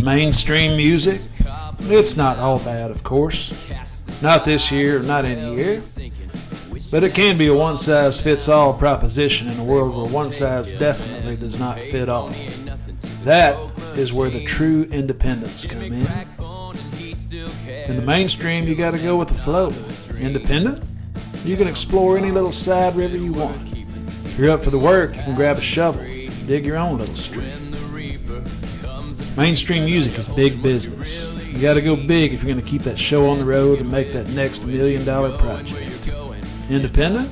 Mainstream music, it's not all bad, of course. Not this year, not any year. But it can be a one-size-fits-all proposition in a world where one size definitely does not fit all. That is where the true independents come in. In the mainstream, you gotta go with the flow. Independent? You can explore any little side river you want. If you're up for the work, you can grab a shovel and dig your own little stream. Mainstream music is big business. You gotta go big if you're gonna keep that show on the road and make that next $1 million project. Independent?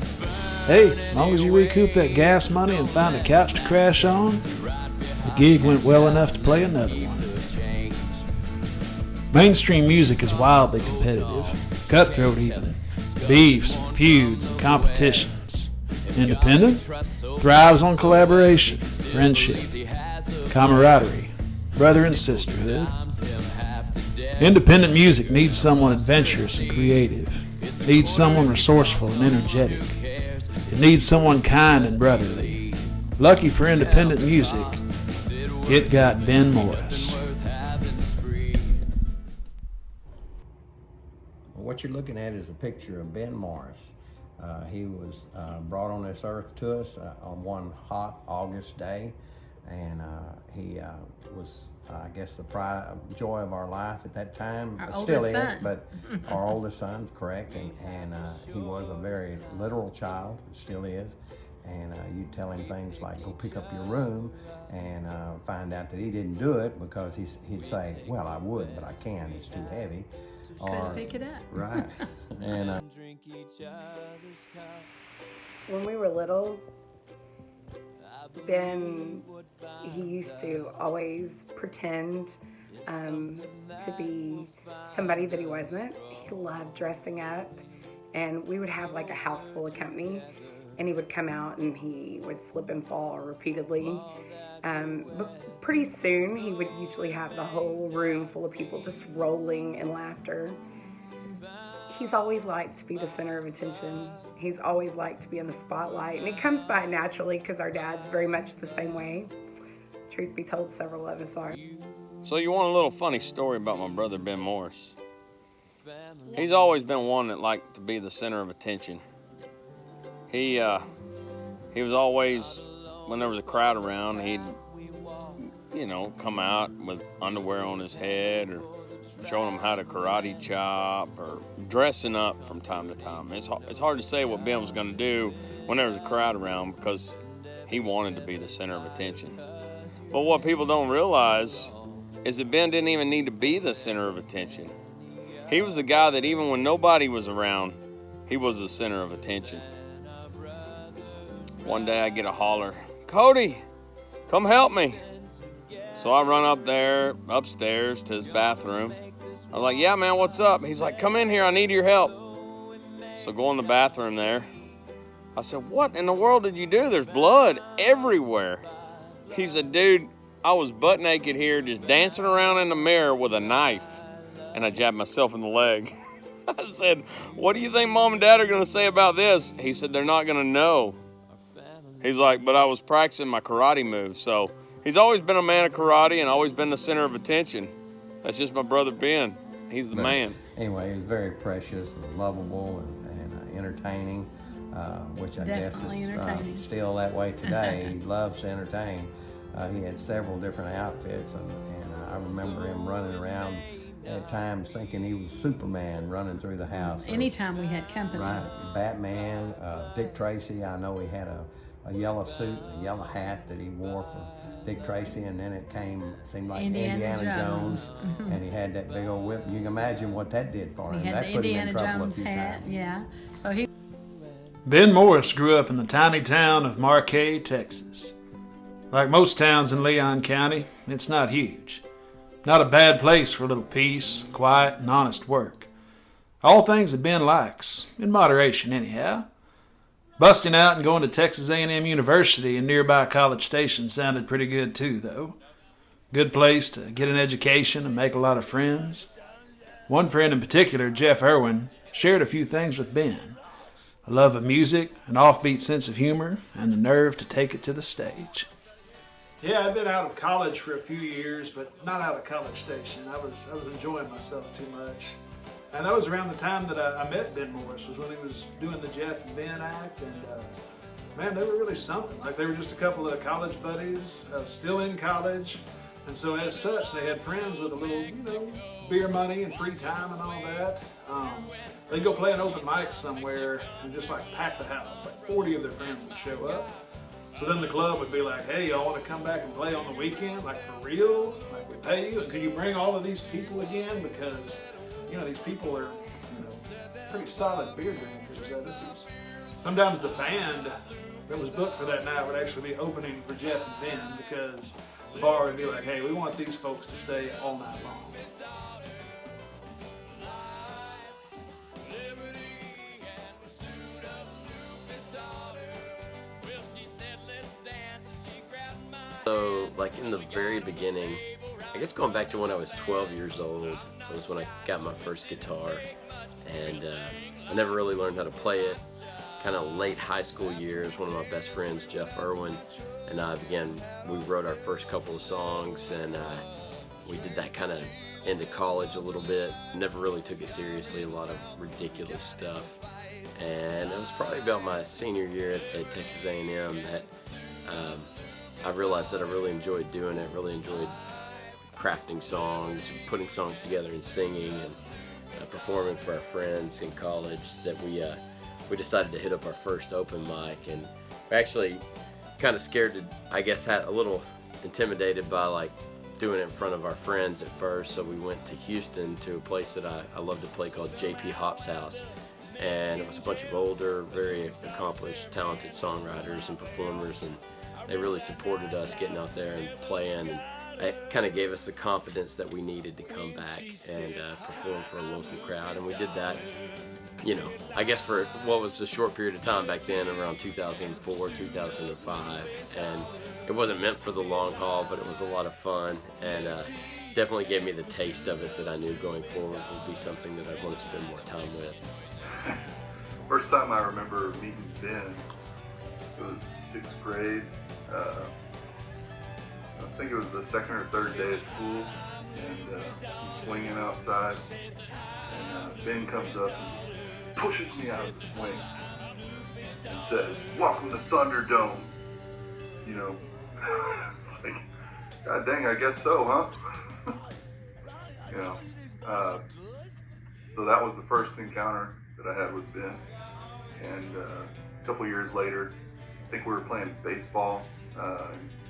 Hey, as long as you recoup that gas money and find a couch to crash on, the gig went well enough to play another one. Mainstream music is wildly competitive, cutthroat even, beefs, feuds, and competitions. Independent? Thrives on collaboration, friendship, camaraderie, brother and sisterhood. Independent music needs someone adventurous and creative. It needs someone resourceful and energetic. It needs someone kind and brotherly. Lucky for independent music, it got Ben Morris. What you're looking at is a picture of Ben Morris. He was brought on this earth to us on one hot August day, and he was, I guess, the joy of our life at that time. Our Still oldest is, son. but our oldest son, correct, and he was a very literal child, still is. And you tell him things like, go pick up your room, and find out that he didn't do it because he'd say, well, I would, but I can't, it's too heavy. Couldn't pick it up. Right. And when we were little, Ben, he used to always pretend to be somebody that he wasn't. He loved dressing up, and we would have like a house full of company, and he would come out and he would slip and fall repeatedly. But pretty soon he would usually have the whole room full of people just rolling in laughter. He's always liked to be the center of attention. He's always liked to be in the spotlight, and it comes by naturally because our dad's very much the same way. Truth be told, several of us are. So you want a little funny story about my brother Ben Morris? He's always been one that liked to be the center of attention. He was always, when there was a crowd around, he'd, come out with underwear on his head or showing them how to karate chop or dressing up from time to time. It's hard to say what Ben was going to do when there was a crowd around because he wanted to be the center of attention. But what people don't realize is that Ben didn't even need to be the center of attention. He was the guy that even when nobody was around, he was the center of attention. One day I get a holler, Cody, come help me. So I run upstairs to his bathroom. I was like, yeah, man, what's up? He's like, come in here, I need your help. So go in the bathroom there. I said, what in the world did you do? There's blood everywhere. He said, dude, I was butt naked here just dancing around in the mirror with a knife. And I jabbed myself in the leg. I said, what do you think Mom and Dad are going to say about this? He said, they're not going to know. He's like, but I was practicing my karate moves. So he's always been a man of karate and always been the center of attention. That's just my brother Ben. He's the man. Anyway, he was very precious and lovable and entertaining, which I Definitely guess is still that way today. He loves to entertain. He had several different outfits, and I remember him running around at times thinking he was Superman running through the house. Anytime we had company. Right. Batman, Dick Tracy. I know he had a yellow suit, a yellow hat that he wore for Dick Tracy, and then it seemed like Indiana Jones. Mm-hmm. And he had that big old whip. You can imagine what that did for him. He had that the put Indiana him in trouble Jones a few hat, times. yeah. So he. Ben Morris grew up in the tiny town of Marquay, Texas. Like most towns in Leon County, it's not huge. Not a bad place for a little peace, quiet, and honest work. All things that Ben likes, in moderation anyhow. Busting out and going to Texas A&M University and nearby College Station sounded pretty good too, though. Good place to get an education and make a lot of friends. One friend in particular, Jeff Irwin, shared a few things with Ben. A love of music, an offbeat sense of humor, and the nerve to take it to the stage. Yeah, I'd been out of college for a few years, but not out of College Station. I was enjoying myself too much. And that was around the time that I met Ben Morris, was when he was doing the Jeff and Ben act. And man, they were really something. Like, they were just a couple of college buddies, still in college. And so as such, they had friends with a little, beer money and free time and all that. They'd go play an open mic somewhere and just like pack the house. Like 40 of their friends would show up. So then the club would be like, hey, y'all want to come back and play on the weekend? Like, for real? Like, we pay you? And can you bring all of these people again? Because, these people are, pretty solid beer drinkers. Sometimes the band that was booked for that night would actually be opening for Jeff and Ben, because the bar would be like, hey, we want these folks to stay all night long. So, like, in the very beginning, I guess going back to when I was 12 years old, was when I got my first guitar, and I never really learned how to play it. Kind of late high school years, one of my best friends, Jeff Irwin, and I we wrote our first couple of songs, and we did that kind of into college a little bit. Never really took it seriously, a lot of ridiculous stuff. And it was probably about my senior year at Texas A&M that I realized that I really enjoyed doing it, really enjoyed crafting songs, putting songs together and singing, and performing for our friends in college, that we decided to hit up our first open mic. And we actually kind of scared to, I guess, had a little intimidated by like doing it in front of our friends at first. So we went to Houston to a place that I love to play called JP Hop's House. And it was a bunch of older, very accomplished, talented songwriters and performers, and they really supported us getting out there and playing, and it kind of gave us the confidence that we needed to come back and perform for a local crowd. And we did that, I guess for what was a short period of time back then, around 2004, 2005. And it wasn't meant for the long haul, but it was a lot of fun, and definitely gave me the taste of it that I knew going forward would be something that I'd want to spend more time with. First time I remember meeting Ben, it was 6th grade. I think it was the second or third day of school, and I'm swinging outside, and Ben comes up and pushes me out of the swing and says, "Welcome to Thunderdome." It's like, God dang, I guess so, huh? So that was the first encounter that I had with Ben. And a couple years later, I think we were playing baseball.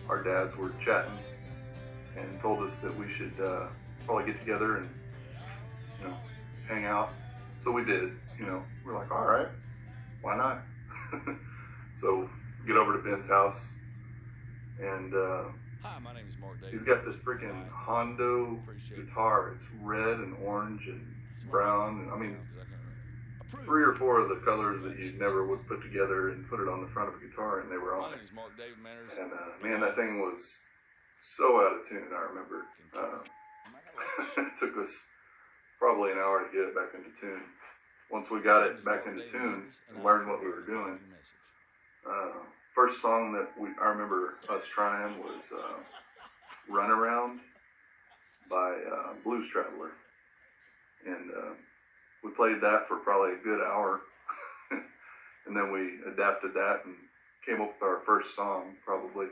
Our dads were chatting and told us that we should probably get together and hang out. So we did. We're like, all right, why not? So we get over to Ben's house, and Hi, my name is Mark Davis. he's got this freaking Hondo guitar. It's red and orange and brown. And, I mean, 3 or 4 of the colors that you never would put together and put it on the front of a guitar, and they were on it. And man, that thing was so out of tune. I remember it took us probably an hour to get it back into tune. Once we got it back into tune and learned what we were doing, first song that I remember us trying was "Runaround" by Blues Traveler, and we played that for probably a good hour, and then we adapted that and came up with our first song, probably.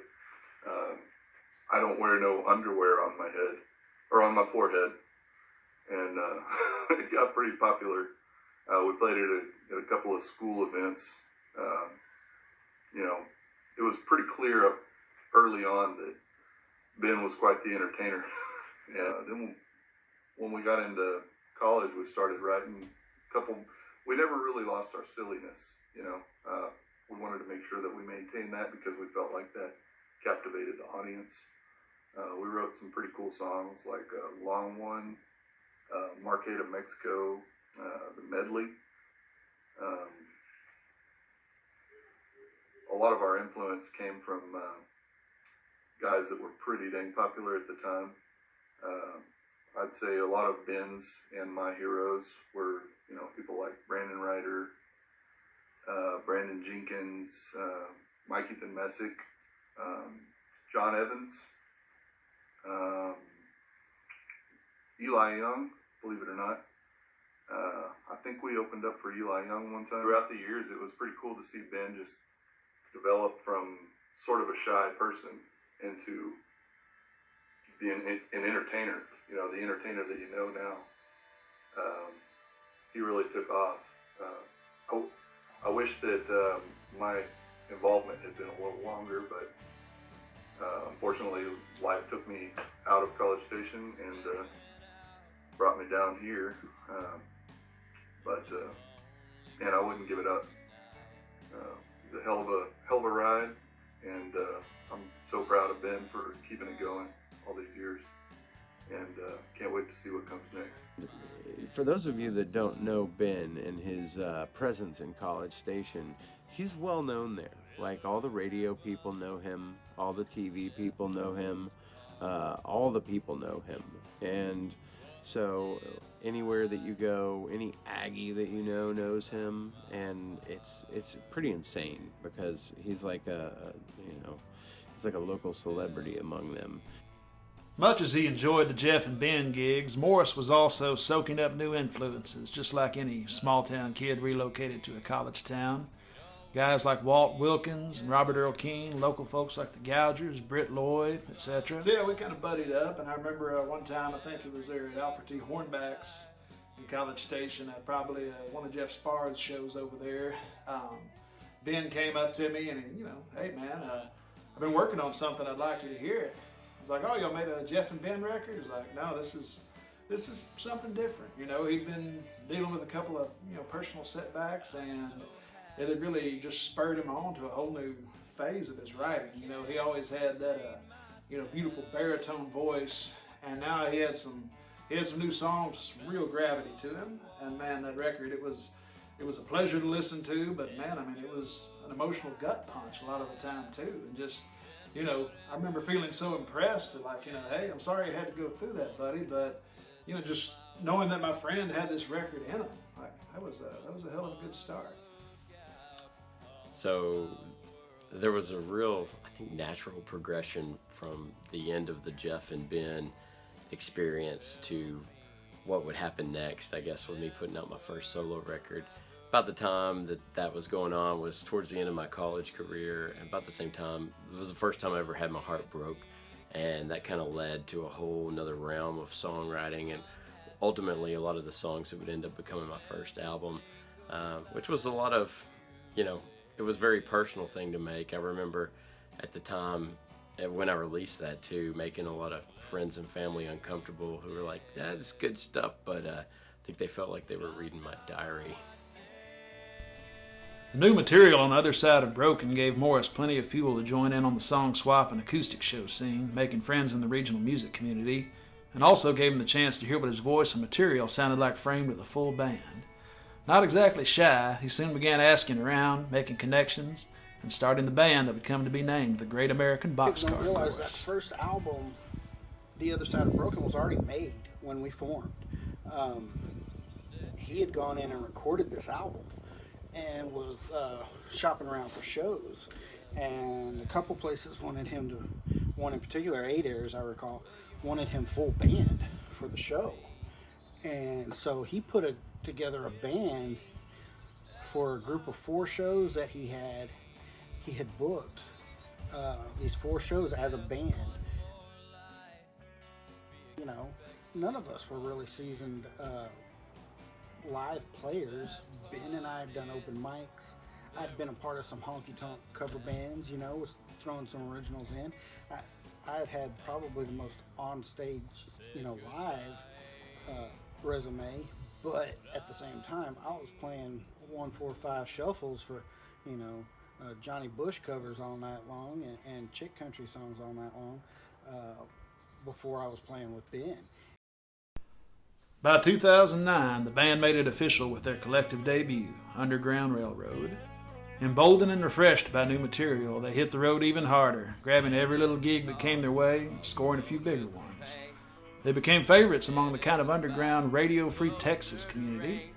I Don't Wear No Underwear on my head, or on my forehead, and it got pretty popular. We played it at a couple of school events. It was pretty clear up early on that Ben was quite the entertainer. Then when we got into college, we started writing we never really lost our silliness, we wanted to make sure that we maintained that because we felt like that captivated the audience. We wrote some pretty cool songs like Long One, Marquette of Mexico, the Medley. A lot of our influence came from guys that were pretty dang popular at the time. I'd say a lot of Ben's and my heroes were, people like Brandon Ryder, Brandon Jenkins, Mike Ethan Messick, John Evans, Eli Young, believe it or not. I think we opened up for Eli Young one time. Throughout the years, it was pretty cool to see Ben just develop from sort of a shy person into being an entertainer, you know, the entertainer that you know now. He really took off. I wish that my involvement had been a little longer, but unfortunately life took me out of College Station and brought me down here. And I wouldn't give it up. It's a hell of a ride, and I'm so proud of Ben for keeping it going all these years, and can't wait to see what comes next. For those of you that don't know Ben and his presence in College Station, he's well known there. Like, all the radio people know him, all the TV people know him, all the people know him. And so anywhere that you go, any Aggie that you know knows him, and it's pretty insane because he's like he's like a local celebrity among them. Much as he enjoyed the Jeff and Ben gigs, Morris was also soaking up new influences, just like any small-town kid relocated to a college town. Guys like Walt Wilkins and Robert Earl King, local folks like the Gougers, Britt Lloyd, etc. So yeah, we kind of buddied up, and I remember one time, I think it was there at Alfred T. Hornback's in College Station, at probably one of Jeff Sparr's shows over there. Ben came up to me and, hey man, I've been working on something, I'd like you to hear it. I was like, oh, y'all made a Jeff and Ben record? He's like, no, this is something different. He'd been dealing with a couple of personal setbacks, and it had really just spurred him on to a whole new phase of his writing. He always had that beautiful baritone voice, and now he had some new songs, some real gravity to him. And man, that record, it was a pleasure to listen to, but man, it was an emotional gut punch a lot of the time too. And just I remember feeling so impressed that, like, hey, I'm sorry you had to go through that, buddy, but just knowing that my friend had this record in him, like, that was a hell of a good start. So there was a real, I think, natural progression from the end of the Jeff and Ben experience to what would happen next, I guess, with me putting out my first solo record. About the time that was going on was towards the end of my college career, and about the same time, it was the first time I ever had my heart broke, and that kind of led to a whole another realm of songwriting, and ultimately a lot of the songs that would end up becoming my first album, which was a lot of, it was a very personal thing to make. I remember at the time, when I released that too, making a lot of friends and family uncomfortable who were like, yeah, this is good stuff, but I think they felt like they were reading my diary. The new material on the other side of Broken gave Morris plenty of fuel to join in on the song swap and acoustic show scene, making friends in the regional music community, and also gave him the chance to hear what his voice and material sounded like framed with a full band. Not exactly shy, he soon began asking around, making connections, and starting the band that would come to be named the Great American Boxcar Chorus. I didn't realize that Chorus. first album, The Other Side of Broken, was already made when we formed. He had gone in and recorded this album and was shopping around for shows, and a couple places wanted him to, one in particular, 8 Airs I recall, wanted him full band for the show. And so he put together a band for a group of 4 shows that he had booked these 4 shows as a band. None of us were really seasoned live players. Ben and I had done open mics. I'd been a part of some honky-tonk cover bands, was throwing some originals in. I had probably the most on-stage, live resume, but at the same time, I was playing 1-4-5 shuffles for, Johnny Bush covers all night long and chick country songs all night long before I was playing with Ben. By 2009, the band made it official with their collective debut, Underground Railroad. Emboldened and refreshed by new material, they hit the road even harder, grabbing every little gig that came their way, scoring a few bigger ones. They became favorites among the kind of underground radio-free Texas community,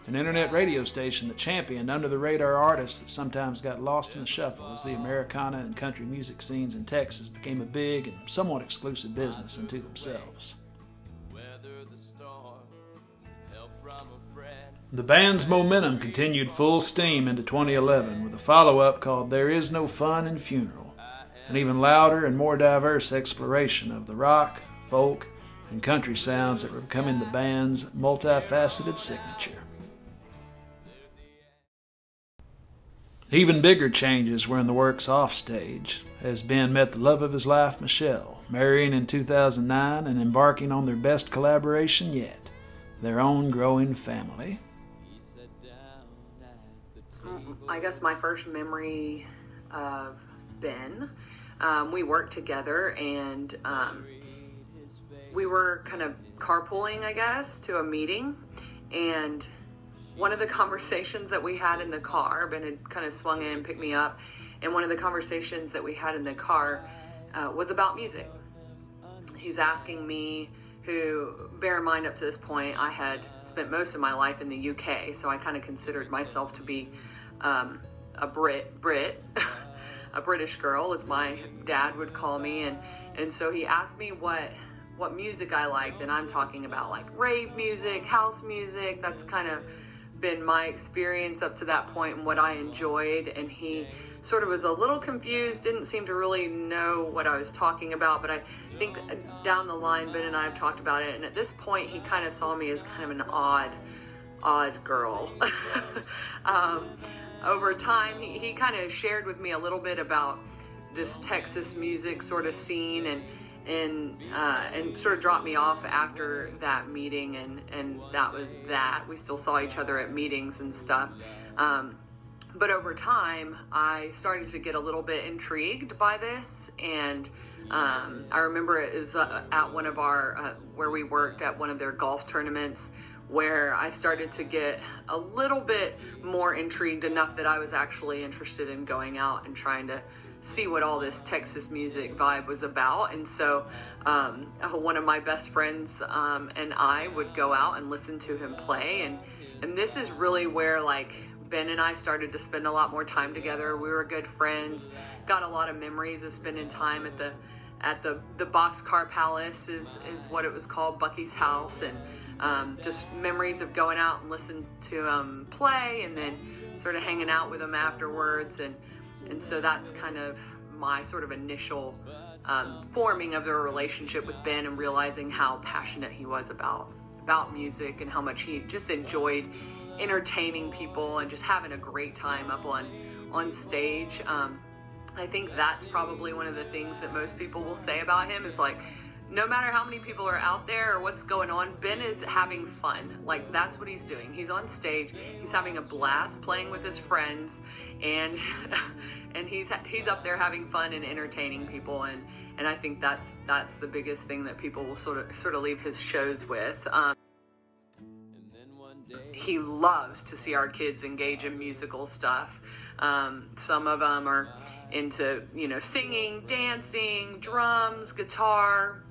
an internet radio station that championed under-the-radar artists that sometimes got lost in the shuffle as the Americana and country music scenes in Texas became a big and somewhat exclusive business unto themselves. The band's momentum continued full steam into 2011 with a follow-up called There Is No Fun in Funeral, an even louder and more diverse exploration of the rock, folk, and country sounds that were becoming the band's multifaceted signature. Even bigger changes were in the works offstage, as Ben met the love of his life, Michelle, marrying in 2009 and embarking on their best collaboration yet, their own growing family. I guess my first memory of Ben, we worked together and we were kind of carpooling, I guess, to a meeting, and one of the conversations that we had in the car, Ben had kind of swung in and picked me up, and one of the conversations that we had in the car was about music. He's asking me, who, bear in mind up to this point, I had spent most of my life in the UK, so I kind of considered myself to be a Brit, a British girl, as my dad would call me, and so he asked me what music I liked, and I'm talking about like rave music, house music. That's kind of been my experience up to that point and what I enjoyed, and he sort of was a little confused, didn't seem to really know what I was talking about, but I think down the line Ben and I have talked about it, and at this point he kind of saw me as kind of an odd girl. Over time he kind of shared with me a little bit about this Texas music sort of scene, and sort of dropped me off after that meeting, and that was that. We still saw each other at meetings and stuff, but over time I started to get a little bit intrigued by this, and I remember it was at one of our where we worked at one of their golf tournaments, where I started to get a little bit more intrigued, enough that I was actually interested in going out and trying to see what all this Texas music vibe was about. And so one of my best friends and I would go out and listen to him play, and this is really where like Ben and I started to spend a lot more time together. We were good friends, got a lot of memories of spending time at the Boxcar Palace is what it was called, Bucky's house, and just memories of going out and listening to him play, and then sort of hanging out with him afterwards, and so that's kind of my sort of initial forming of their relationship with Ben, and realizing how passionate he was about music, and how much he just enjoyed entertaining people and just having a great time up on stage. I think that's probably one of the things that most people will say about him is like, no matter how many people are out there or what's going on, Ben is having fun. Like, that's what he's doing. He's on stage, he's having a blast playing with his friends, and he's up there having fun and entertaining people, and I think that's the biggest thing that people will sort of leave his shows with. He loves to see our kids engage in musical stuff. Some of them are into, singing, dancing, drums, guitar,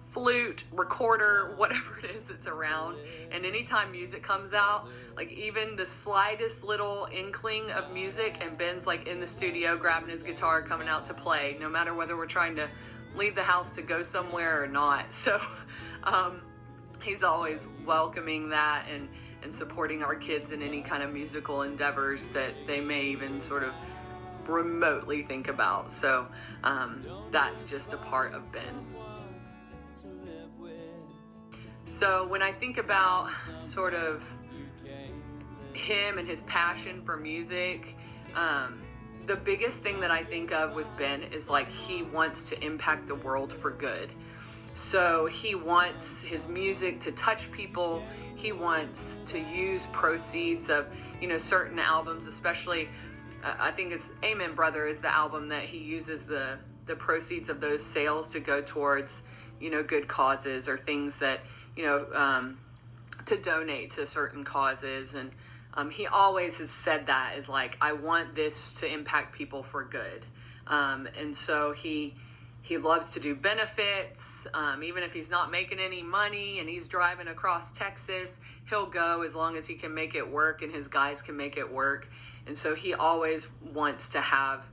flute, recorder, whatever it is that's around. And anytime music comes out, like even the slightest little inkling of music, and Ben's like in the studio grabbing his guitar, coming out to play, no matter whether we're trying to leave the house to go somewhere or not. So he's always welcoming that and supporting our kids in any kind of musical endeavors that they may even sort of remotely think about. So that's just a part of Ben. So when I think about sort of him and his passion for music, the biggest thing that I think of with Ben is like he wants to impact the world for good. So he wants his music to touch people. He wants to use proceeds of, certain albums, especially I think it's Amen Brother is the album that he uses the proceeds of those sales to go towards, good causes or things that, to donate to certain causes. And he always has said that is like, I want this to impact people for good. And so he he loves to do benefits. Even if he's not making any money and he's driving across Texas, he'll go as long as he can make it work and his guys can make it work. And so he always wants to have,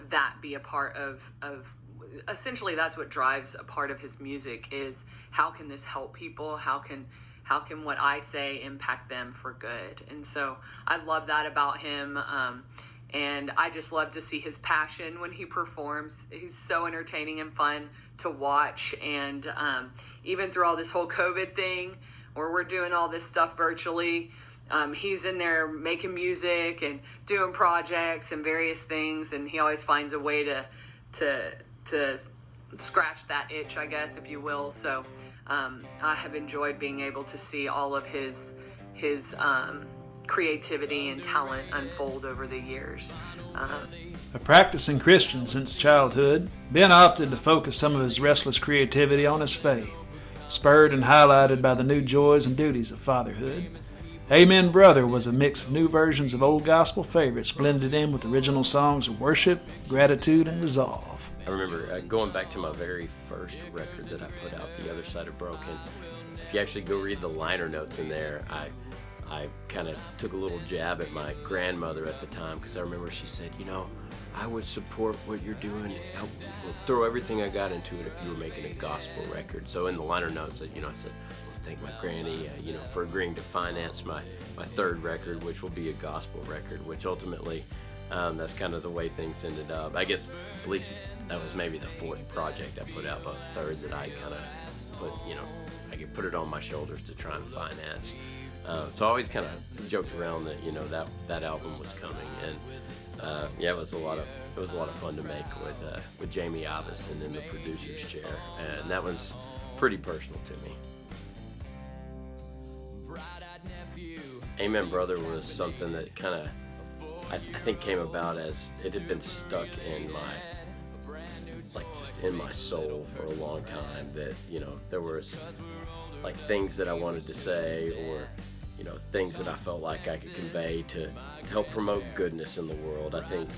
that be a part of essentially that's what drives a part of his music is how can this help people? How can what I say impact them for good? And so I love that about him. And I just love to see his passion when he performs. He's so entertaining and fun to watch. And even through all this whole COVID thing where we're doing all this stuff virtually, he's in there making music and doing projects and various things. And he always finds a way to scratch that itch, I guess, if you will. So I have enjoyed being able to see all of his creativity and talent unfold over the years. A practicing Christian since childhood, Ben opted to focus some of his restless creativity on his faith, spurred and highlighted by the new joys and duties of fatherhood. Amen Brother was a mix of new versions of old gospel favorites blended in with original songs of worship, gratitude, and resolve. I remember going back to my very first record that I put out, The Other Side of Broken. If you actually go read the liner notes in there, I kind of took a little jab at my grandmother at the time because I remember she said, I would support what you're doing. I would throw everything I got into it if you were making a gospel record. So in the liner notes, I said, thank my granny, for agreeing to finance my third record, which will be a gospel record, which ultimately, that's kind of the way things ended up. I guess at least that was maybe the fourth project I put out, but third that I kind of put, I could put it on my shoulders to try and finance. So I always kind of joked around that, that album was coming, and it was a lot of fun to make with Jamie Iveson in the producer's chair, and that was pretty personal to me. Amen Brother was something that kind of, I think came about as it had been stuck in just in my soul for a long time, that, there was things that I wanted to say, or, things that I felt like I could convey to help promote goodness in the world. I think,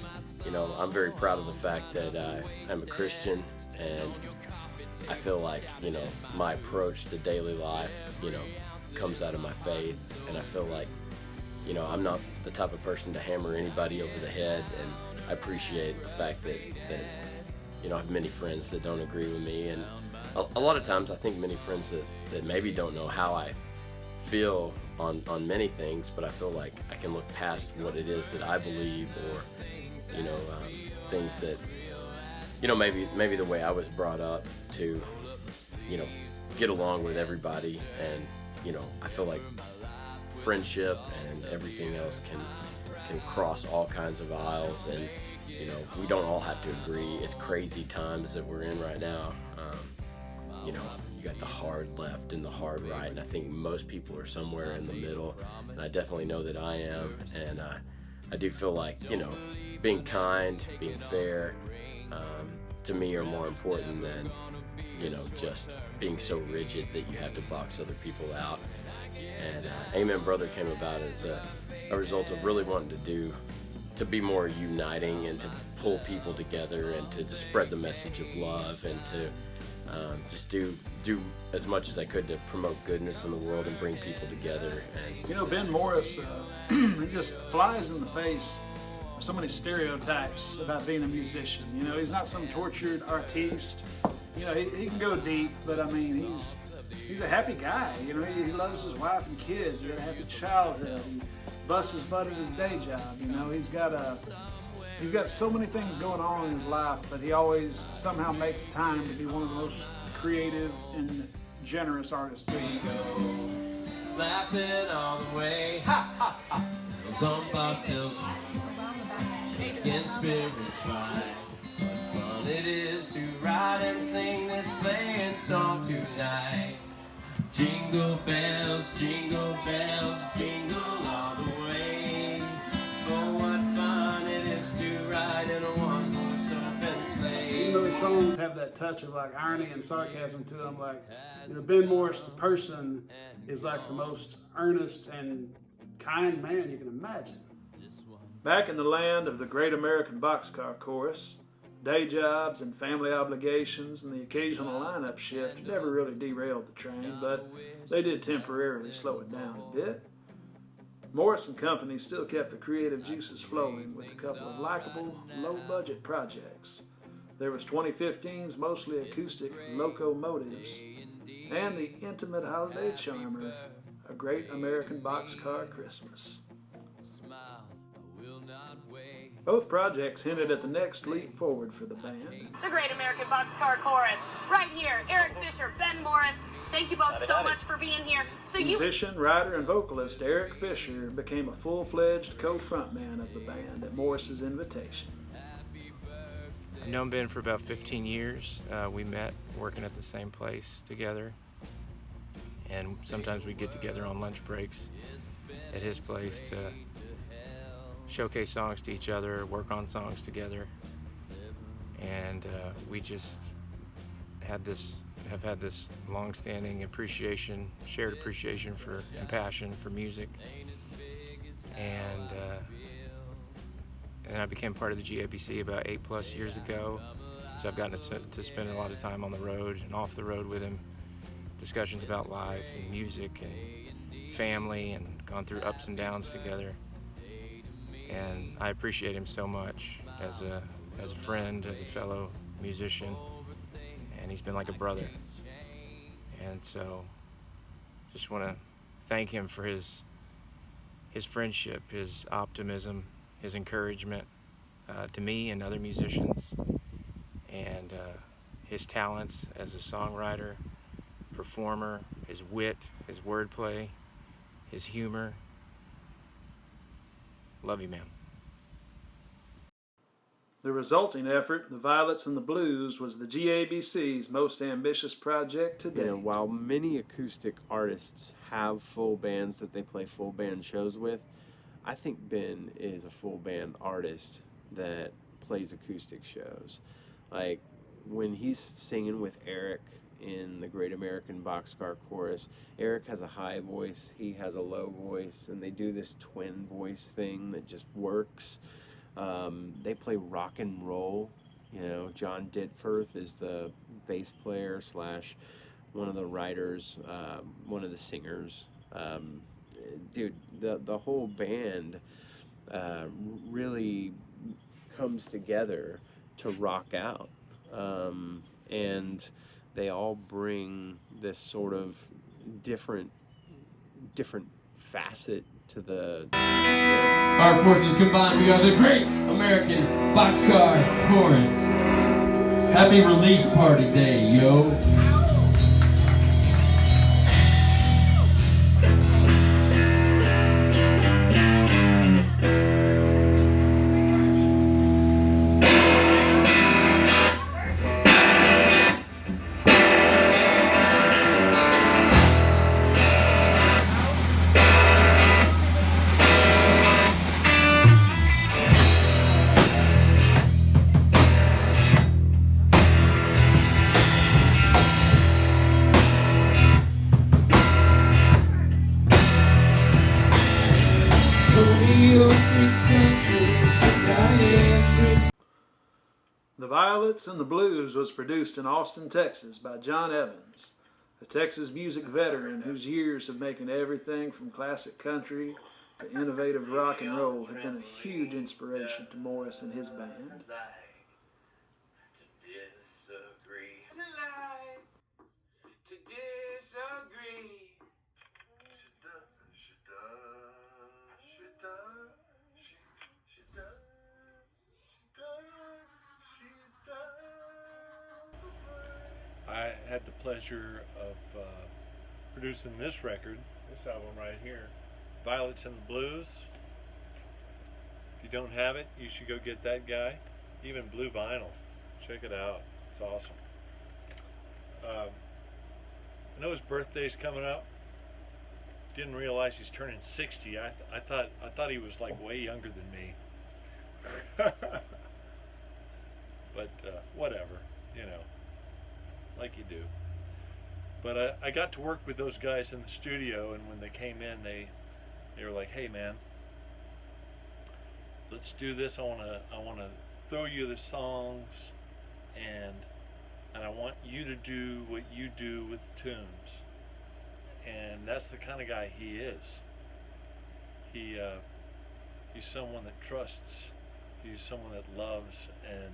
I'm very proud of the fact that I'm a Christian, and I feel like, my approach to daily life, comes out of my faith, and I feel like, I'm not the type of person to hammer anybody over the head, and I appreciate the fact that I have many friends that don't agree with me, and a lot of times I think many friends that maybe don't know how I feel on many things, but I feel like I can look past what it is that I believe, or things that maybe the way I was brought up to get along with everybody, and I feel like friendship and everything else can cross all kinds of aisles, and we don't all have to agree. It's crazy times that we're in right now. You got the hard left and the hard right, and I think most people are somewhere in the middle, and I definitely know that I am, and I do feel like being kind, being fair, to me are more important than just being so rigid that you have to box other people out. And Amen Brother came about as a result of really wanting to be more uniting, and to pull people together, and to just spread the message of love, and to just do as much as I could to promote goodness in the world and bring people together. And Ben Morris, he just flies in the face of so many stereotypes about being a musician. He's not some tortured artiste. He can go deep, but I mean, he's a happy guy. He loves his wife and kids. He had a happy childhood. He busts his butt at his day job. He's got so many things going on in his life, but he always somehow makes time to be one of the most creative and generous artists. Laughing all the way, ha ha ha. Those on bobtails, making spirits bright. What fun it is to ride and sing this sleighing song tonight. Jingle bells, jingle all the way. Oh, what fun it is to ride in a one-horse open sleigh. Even though the songs have that touch of irony and sarcasm to them, Ben Morris, the person, is the most earnest and kind man you can imagine. Back in the land of the Great American Boxcar Chorus, Day jobs and family obligations and the occasional lineup shift never really derailed the train, but they did temporarily slow it down a bit. Morris and Company still kept the creative juices flowing with a couple of likable, low-budget projects. There was 2015's mostly acoustic Locomotives and the intimate holiday charmer, A Great American Boxcar Christmas. Both projects hinted at the next leap forward for the band. The Great American Boxcar Chorus, right here. Eric Fisher, Ben Morris, thank you both so much for being here. Musician, writer, and vocalist Eric Fisher became a full-fledged co-frontman of the band at Morris's invitation. I've known Ben for about 15 years. We met working at the same place together, and sometimes we get together on lunch breaks at his place to showcase songs to each other, work on songs together, and we just have had this long-standing appreciation, shared appreciation for and passion for music, and I became part of the GABC about 8+ years ago, so I've gotten to spend a lot of time on the road and off the road with him, discussions about life and music and family, and gone through ups and downs together. And I appreciate him so much as a friend, as a fellow musician, and he's been like a brother. And so just want to thank him for his friendship, his optimism, his encouragement to me and other musicians, and his talents as a songwriter, performer, his wit, his wordplay, his humor. Love you, man. The resulting effort, The Violets and the Blues, was the GABC's most ambitious project to date. You know, while many acoustic artists have full bands that they play full band shows with, I think Ben is a full band artist that plays acoustic shows. Like when he's singing with Eric in the Great American Boxcar Chorus, Eric has a high voice, he has a low voice, and they do this twin voice thing that just works. They play rock and roll. You know, John Ditforth is the bass player / one of the writers, one of the singers. Dude, the whole band really comes together to rock out. And they all bring this sort of different facet to the... Our forces combined, we are the Great American Boxcar Chorus. Happy release party day, yo. The Violets and the Blues was produced in Austin, Texas by John Evans, a Texas music veteran whose years of making everything from classic country to innovative rock and roll had been a huge inspiration to Morris and his band. I had the pleasure of producing this record, this album right here, Violets and the Blues. If you don't have it, you should go get that guy. Even blue vinyl. Check it out. It's awesome. I know his birthday's coming up. Didn't realize he's turning 60. I thought he was like way younger than me. But whatever, you know, like you do. But I got to work with those guys in the studio, and when they came in, they were like, "Hey, man, let's do this. I wanna throw you the songs, and I want you to do what you do with tunes. And that's the kind of guy he is. He's someone that trusts. He's someone that loves, and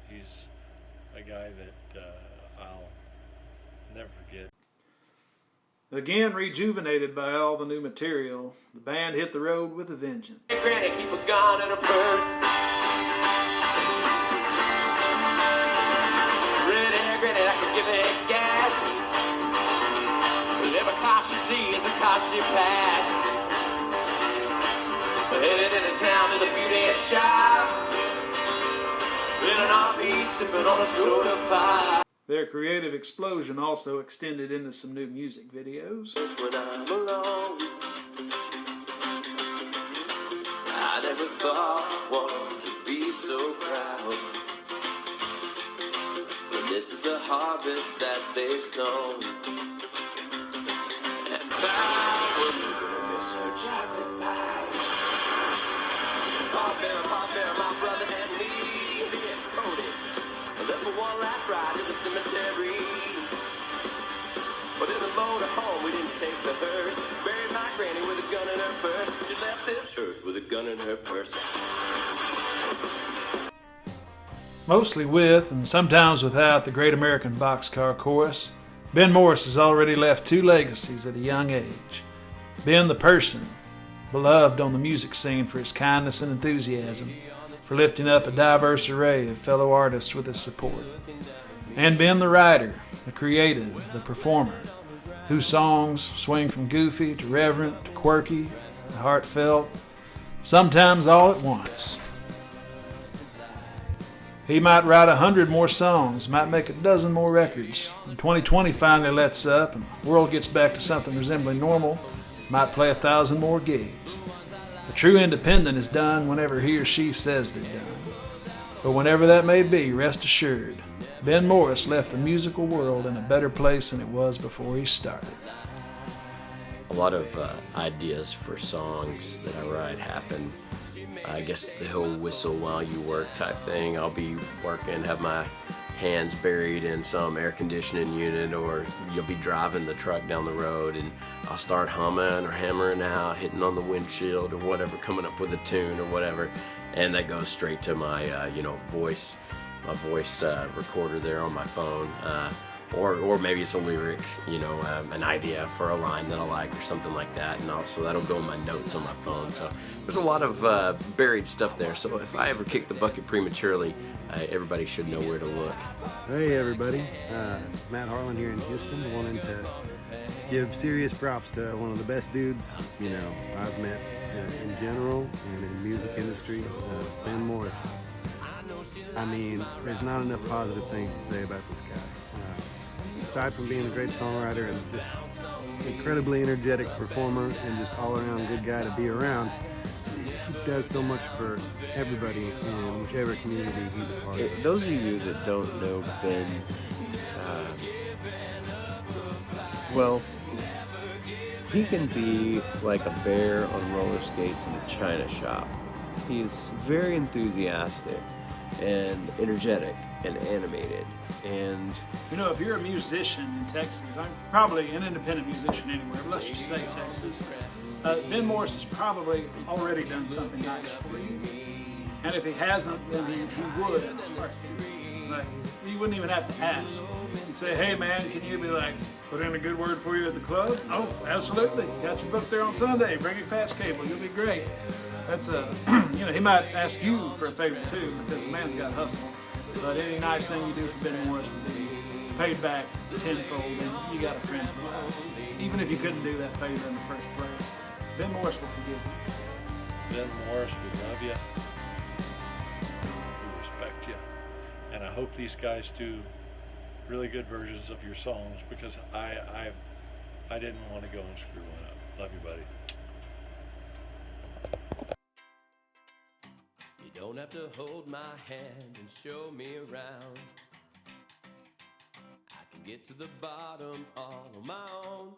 he's a guy that I'll never forget. Again rejuvenated by all the new material, the band hit the road with a vengeance. Granny, keep a gun in her purse. Red hair, granny, I can give it gas. Every car she sees is a car she pass. Headed into town to the beauty shop. In an RV, sipping on a soda pie. Their creative explosion also extended into some new music videos. When I'm alone, I never thought one would be so proud. But this is the harvest that they've sown. And I'm gonna miss her chocolate pies. Pop there, my brother and me. I left for one last ride to the cemetery. But in the motor home, we didn't take the hearse. Buried my granny with a gun in her purse. She left this earth with a gun in her purse. Mostly with, and sometimes without, the Great American Boxcar Chorus, Ben Morris has already left two legacies at a young age. Ben the person, beloved on the music scene for his kindness and enthusiasm, for lifting up a diverse array of fellow artists with his support. And Ben the writer, the creative, the performer, whose songs swing from goofy to reverent to quirky to heartfelt, sometimes all at once. He might write 100 more songs, might make a dozen more records. When 2020 finally lets up and the world gets back to something resembling normal, might play 1,000 more gigs. A true independent is done whenever he or she says they're done. But whenever that may be, rest assured, Ben Morris left the musical world in a better place than it was before he started. A lot of ideas for songs that I write happen. I guess the whole whistle while you work type thing. I'll be working, have my hands buried in some air conditioning unit, or you'll be driving the truck down the road and I'll start humming or hammering out, hitting on the windshield or whatever, coming up with a tune or whatever, and that goes straight to my voice recorder there on my phone, or maybe it's a lyric, an idea for a line that I like or something like that, and also that'll go in my notes on my phone. So there's a lot of buried stuff there. So if I ever kick the bucket prematurely, everybody should know where to look. Hey everybody, Matt Harlan here in Houston, wanting to give serious props to one of the best dudes I've met in general and in the music industry, Ben Morris. I mean, there's not enough positive things to say about this guy. Aside from being a great songwriter and just incredibly energetic performer and just all-around good guy to be around, he does so much for everybody in whichever community he's a part of. Those of you that don't know Ben, well, he can be like a bear on roller skates in a china shop. He's very enthusiastic and energetic and animated, and if you're a musician in Texas, I'm probably an independent musician anywhere, but let's just say Texas, Ben Morris has probably already done something nice for you, and if he hasn't, then he would. Like, you wouldn't even have to ask. You'd say, hey man, can you be like, put in a good word for you at the club? Oh, absolutely, got your book there on Sunday, bring your fast cable, you'll be great. That's he might ask you for a favor too, because the man's got hustle. But any nice thing you do for Ben Morris will be paid back tenfold, and you got a friend. Even if you couldn't do that favor in the first place, Ben Morris will forgive you. Ben Morris, we love you. We respect you. And I hope these guys do really good versions of your songs, because I didn't want to go and screw one up. Love you, buddy. You don't have to hold my hand and show me around. I can get to the bottom all on my own.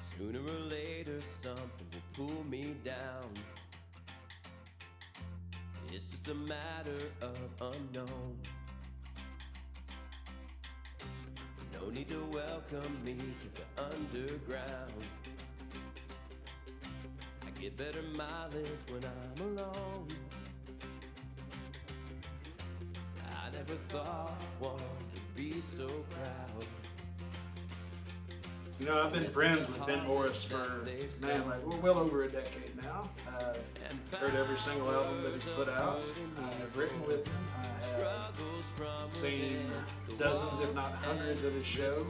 Sooner or later something will pull me down. It's just a matter of unknown. No need to welcome me to the underground. I get better mileage when I'm alone. I never thought one would be so proud. You know, I've been friends with Ben Morris for, man, like, we're well over a decade now. I've heard every single album that he's put out. I've written with him. I have seen dozens, if not hundreds, of his shows.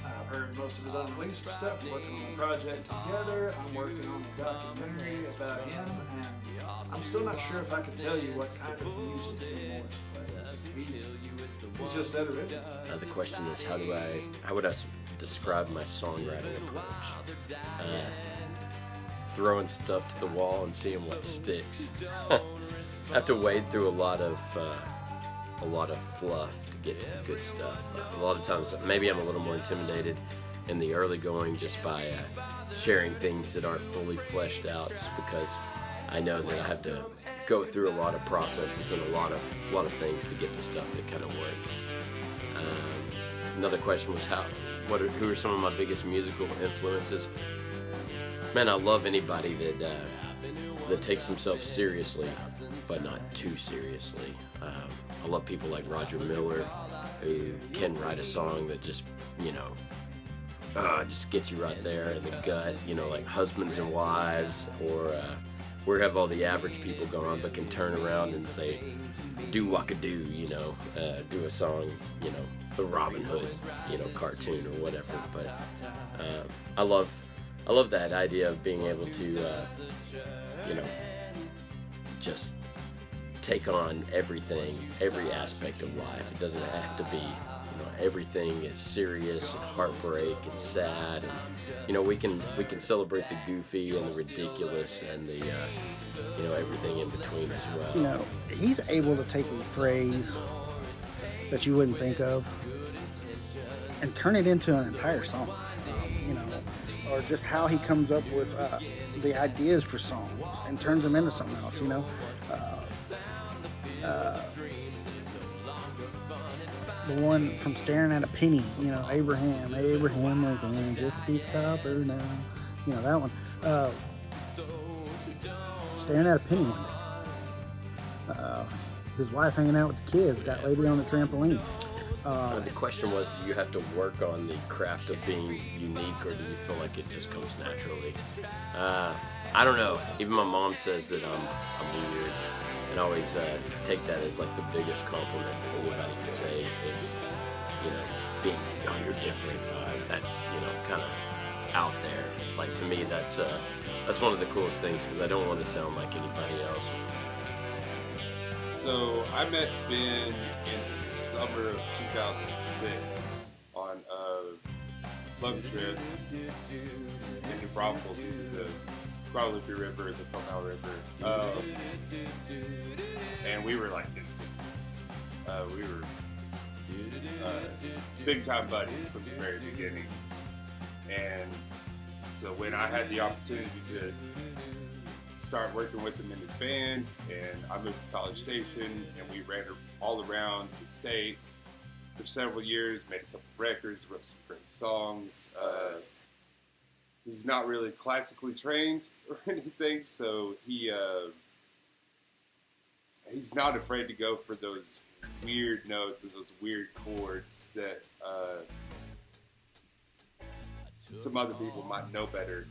I've heard most of his unreleased stuff. We're working on a project together. I'm working on a documentary about him, and I'm still not sure if I can tell you what kind of music Ben Morris plays. He's just that original. The question is, how would I describe my songwriting approach? Throwing stuff to the wall and seeing what sticks. I have to wade through a lot of fluff to get to the good stuff. A lot of times, maybe I'm a little more intimidated in the early going just by sharing things that aren't fully fleshed out, just because I know that I have to go through a lot of processes and a lot of things to get to stuff that kind of works. Another question was who are some of my biggest musical influences? Man, I love anybody that takes themselves seriously, but not too seriously. I love people like Roger Miller, who can write a song that just, just gets you right there in the gut, like Husbands and Wives, or we have all the average people going on, but can turn around and say, do Wakadoo, do a song, the Robin Hood, cartoon or whatever. But I love that idea of being able to, just take on everything, every aspect of life. It doesn't have to be, everything is serious and heartbreak and sad, and we can celebrate the goofy and the ridiculous and the everything in between as well. He's able to take a phrase that you wouldn't think of and turn it into an entire song. Or just how he comes up with the ideas for songs and turns them into something else. The one from Staring at a Penny, Abraham Lincoln, just a piece of copper now, that one. Staring at a Penny one day. His wife hanging out with the kids, got lady on the trampoline. The question was, do you have to work on the craft of being unique, or do you feel like it just comes naturally? I don't know. Even my mom says that I'm weird, and I always take that as like the biggest compliment that anybody can say is, being, you're different. That's, kind of out there. Like, to me, that's one of the coolest things, because I don't want to sound like anybody else. So I met Ben in the summer of 2006 on a float trip in New Braunfels, the Guadalupe River, the Comal River, and we were like instant friends. We were big time buddies from the very beginning, and so when I had the opportunity to start working with him in his band, and I moved to College Station, and we ran all around the state for several years, made a couple records, wrote some great songs. He's not really classically trained or anything, so he's not afraid to go for those weird notes and those weird chords that some other people might know better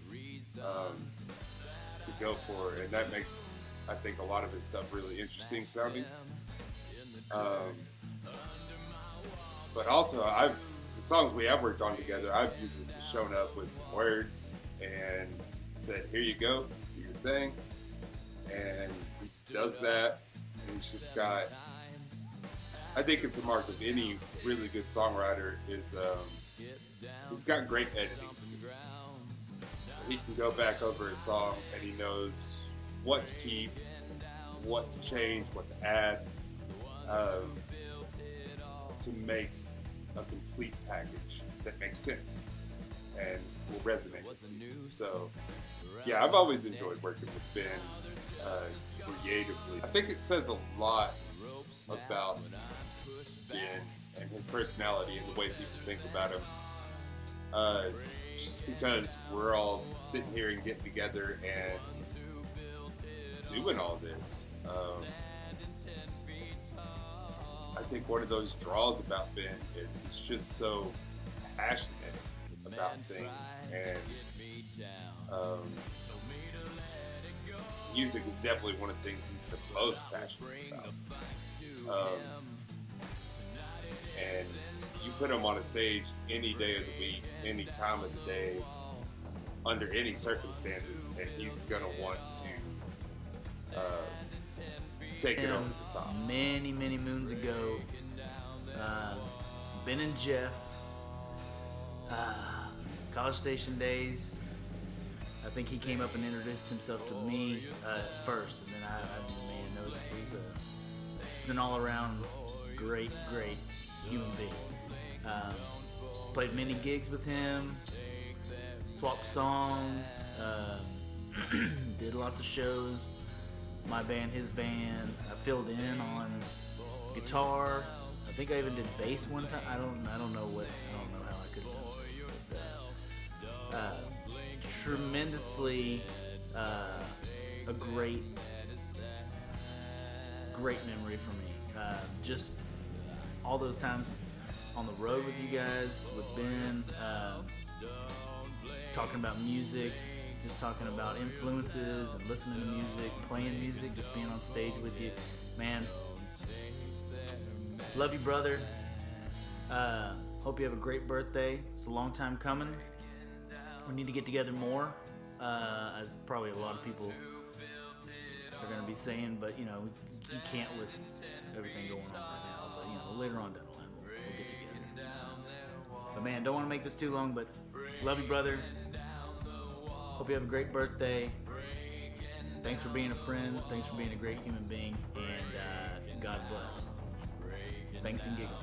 to go for, and that makes, I think, a lot of his stuff really interesting sounding. But also, the songs we have worked on together, I've usually just shown up with some words and said, here you go, do your thing. And he does that, and he's just got, I think it's a mark of any really good songwriter is he's got great editing skills. He can go back over a song and he knows what to keep, what to change, what to add, to make a complete package that makes sense. and will resonate with you. So, yeah, I've always enjoyed working with Ben creatively. I think it says a lot about Ben and his personality and the way people think about him. Just because we're all sitting here and getting together and doing all this. I think one of those draws about Ben is he's just so passionate about things, and music is definitely one of the things he's the most passionate about. And you put him on a stage any day of the week, any time of the day, under any circumstances, and he's gonna want to take it over the top. Many moons ago, Ben and Jeff, College Station days. I think he came up and introduced himself to me first, and then I noticed he's an all-around great human being. Played many gigs with him, swapped songs, did lots of shows. My band, his band. I filled in on guitar. I think I even did bass one time. I don't know how I could have done it. Tremendously a great memory for me. Just all those times on the road with you guys, with Ben, talking about music, just talking about influences and listening to music, playing music, just being on stage with you. Man, love you, brother. Hope you have a great birthday. It's a long time coming. We need to get together more, as probably a lot of people are going to be saying, but you can't with everything going on right now. But later on down the line, we'll get together. But man, don't want to make this too long, but love you, brother. Hope you have a great birthday. Thanks for being a friend. Thanks for being a great human being. And God bless. Thanks and giggle.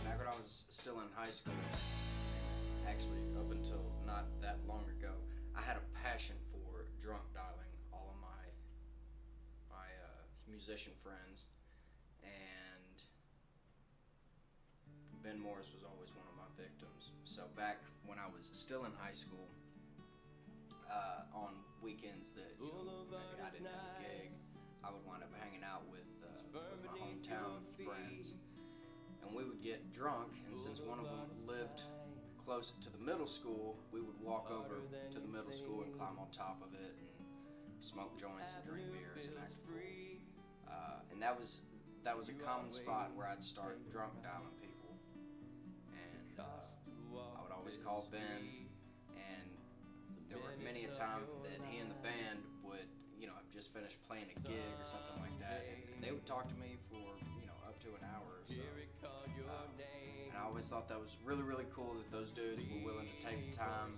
Back when I was still in high school, actually up until not that long ago, I had a passion for drunk dialing all of my musician friends, and Ben Morris was always one of my victims. So back when I was still in high school, on weekends that maybe I didn't have a gig, I would wind up hanging out with my hometown friends, and we would get drunk. And since one of them lived close to the middle school, we would walk over to the middle school and climb on top of it and smoke joints and drink beers and act a fool. And that was a common spot where I'd start drunk dialing people. And I would always call Ben, and there were many a time that he and the band would, have just finished playing a gig or something like that, and they would talk to me for, up to an hour or so. And I always thought that was really, really cool that those dudes were willing to take the time,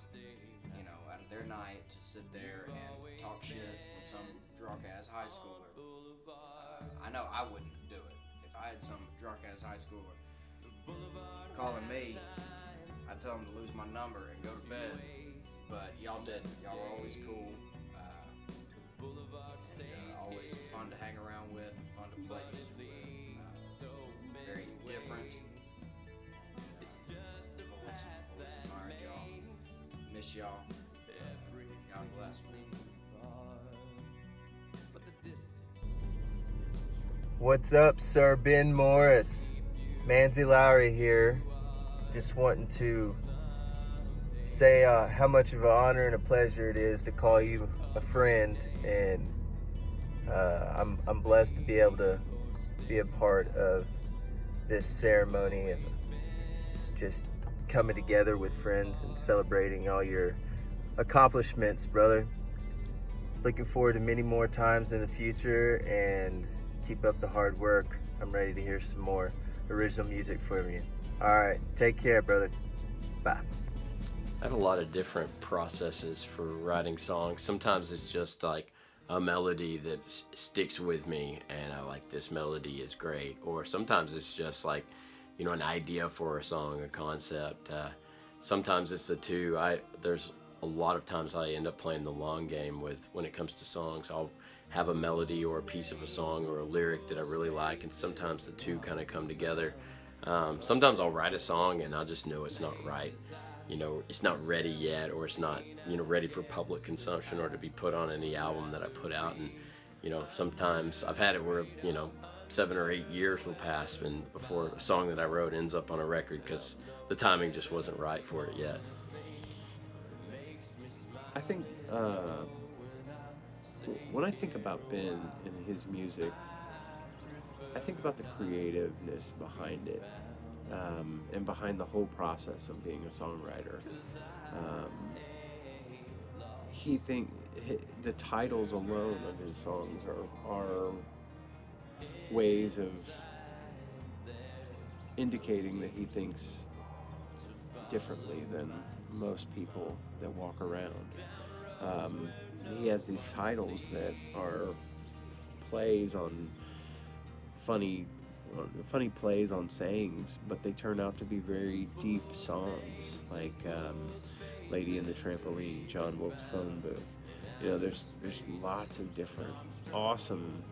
out of their night to sit there and talk shit with some drunk-ass high schooler. I know I wouldn't do it. If I had some drunk-ass high schooler calling me, I'd tell him to lose my number and go to bed. But y'all didn't. Y'all were always cool. And always fun to hang around with, fun to play music with. Very different. Always admired y'all. Miss y'all. God bless me. What's up, Sir Ben Morris? Manzi Lowry here. Just wanting to say how much of an honor and a pleasure it is to call you a friend, and I'm blessed to be able to be a part of this ceremony of just coming together with friends and celebrating all your accomplishments, brother. Looking forward to many more times in the future, and keep up the hard work. I'm ready to hear some more original music from you. All right, take care, brother. Bye. I have a lot of different processes for writing songs. Sometimes it's just like a melody that sticks with me and I like, this melody is great. Or sometimes it's just like, you know, an idea for a song, a concept. Sometimes it's the two. There's a lot of times I end up playing the long game when it comes to songs. I'll have a melody or a piece of a song or a lyric that I really like, and sometimes the two kind of come together. Sometimes I'll write a song and I'll just know it's not right. You know, it's not ready yet, or it's not, you know, ready for public consumption or to be put on any album that I put out. And, you know, sometimes I've had it where, you know, 7 or 8 years will pass before a song that I wrote ends up on a record because the timing just wasn't right for it yet. I think when I think about Ben and his music, I think about the creativeness behind it. And behind the whole process of being a songwriter. The titles alone of his songs are ways of indicating that he thinks differently than most people that walk around. He has these titles that are plays on funny plays on sayings, but they turn out to be very deep songs, like Lady in the Trampoline, John Wilkes Phone Booth. You know, there's lots of different awesome,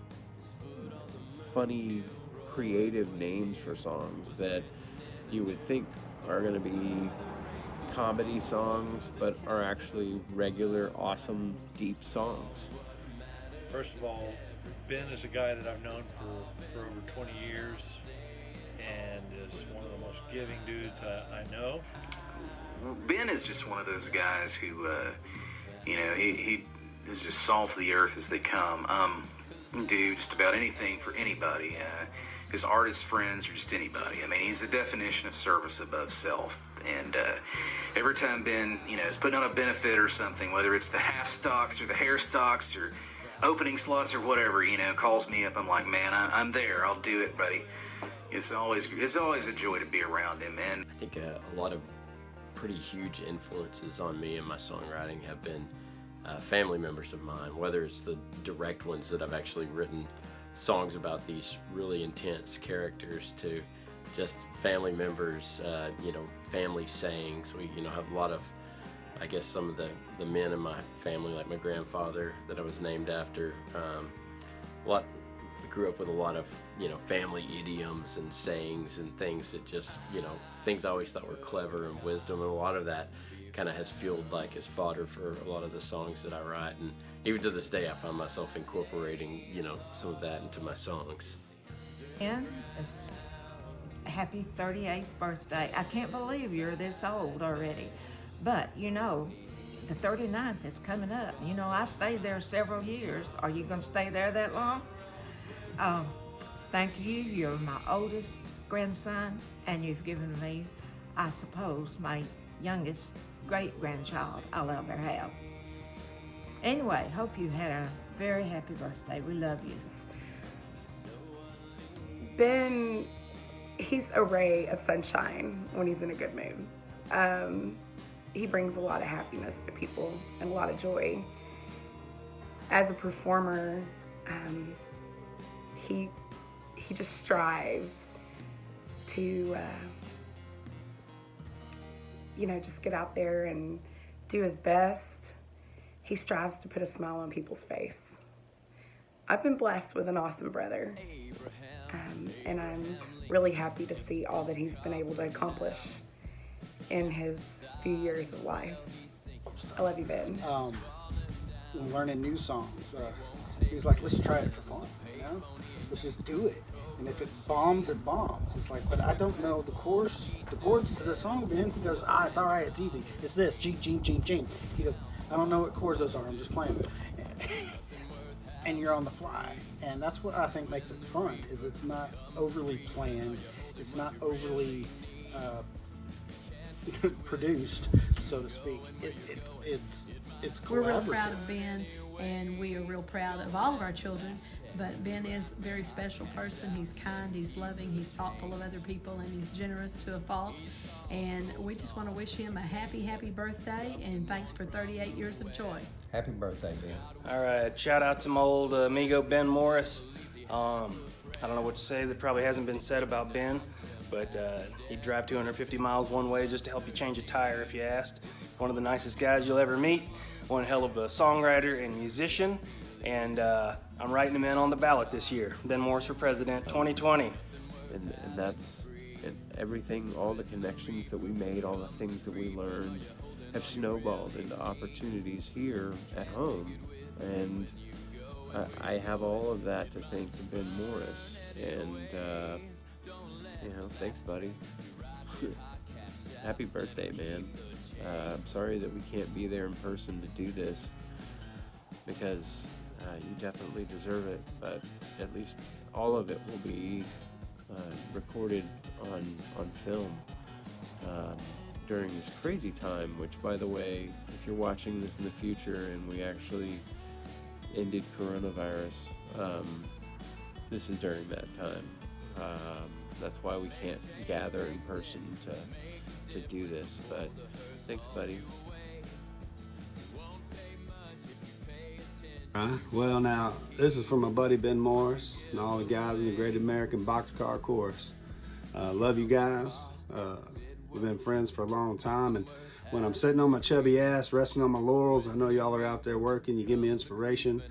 funny, creative names for songs that you would think are going to be comedy songs, but are actually regular, awesome, deep songs. First of all, Ben is a guy that I've known for over 20 years and is one of the most giving dudes I know. Well, Ben is just one of those guys who, you know, he is just salt of the earth as they come. Do just about anything for anybody. His artist friends are just anybody. I mean, he's the definition of service above self. And every time Ben, you know, is putting on a benefit or something, whether it's the half stocks or the hair stocks or opening slots or whatever, you know, calls me up. I'm like, man, I'm there. I'll do it, buddy. It's always a joy to be around him, man. I think a lot of pretty huge influences on me and my songwriting have been family members of mine, whether it's the direct ones that I've actually written songs about these really intense characters to just family members, you know, family sayings. We, you know, have a lot of, I guess, some of the men in my family, like my grandfather that I was named after. Grew up with a lot of, you know, family idioms and sayings and things that just, you know, things I always thought were clever and wisdom, and a lot of that kind of has fueled like as fodder for a lot of the songs that I write. And even to this day I find myself incorporating, you know, some of that into my songs. And it's happy 38th birthday. I can't believe you're this old already. But, you know, the 39th is coming up. You know, I stayed there several years. Are you going to stay there that long? Thank you. You're my oldest grandson, and you've given me, I suppose, my youngest great-grandchild I'll ever have. Anyway, hope you had a very happy birthday. We love you. Ben, he's a ray of sunshine when he's in a good mood. He brings a lot of happiness to people and a lot of joy. As a performer, he just strives to, you know, just get out there and do his best. He strives to put a smile on people's face. I've been blessed with an awesome brother, and I'm really happy to see all that he's been able to accomplish in his few years of life. I love you, Ben. Learning new songs. He's like, let's try it for fun, you know? Let's just do it. And if it bombs, it bombs. It's like, but I don't know the chords to the song, Ben. He goes, it's all right, it's easy. It's this, G, G, G, G. He goes, I don't know what chords those are, I'm just playing them. And you're on the fly. And that's what I think makes it fun, is it's not overly planned. It's not overly produced, so to speak. It's collaborative. We're real proud of Ben. and we are real proud of all of our children. But Ben is a very special person. He's kind, he's loving, he's thoughtful of other people, and he's generous to a fault. And we just want to wish him a happy, happy birthday, and thanks for 38 years of joy. Happy birthday, Ben. All right, shout out to my old amigo Ben Morris. I don't know what to say that probably hasn't been said about Ben, but he'd drive 250 miles one way just to help you change a tire if you asked. One of the nicest guys you'll ever meet. One hell of a songwriter and musician, and I'm writing him in on the ballot this year. Ben Morris for president 2020. And that's everything, all the connections that we made, all the things that we learned have snowballed into opportunities here at home. And I have all of that to thank to Ben Morris. And, thanks, buddy. Happy birthday, man. I'm sorry that we can't be there in person to do this, because you definitely deserve it, but at least all of it will be recorded on film during this crazy time, which, by the way, if you're watching this in the future and we actually ended coronavirus, this is during that time. That's why we can't gather in person to do this, but thanks, buddy. Well, now, this is from my buddy Ben Morris and all the guys in the Great American Boxcar Chorus. Love you guys. We've been friends for a long time, and when I'm sitting on my chubby ass, resting on my laurels, I know y'all are out there working. You give me inspiration.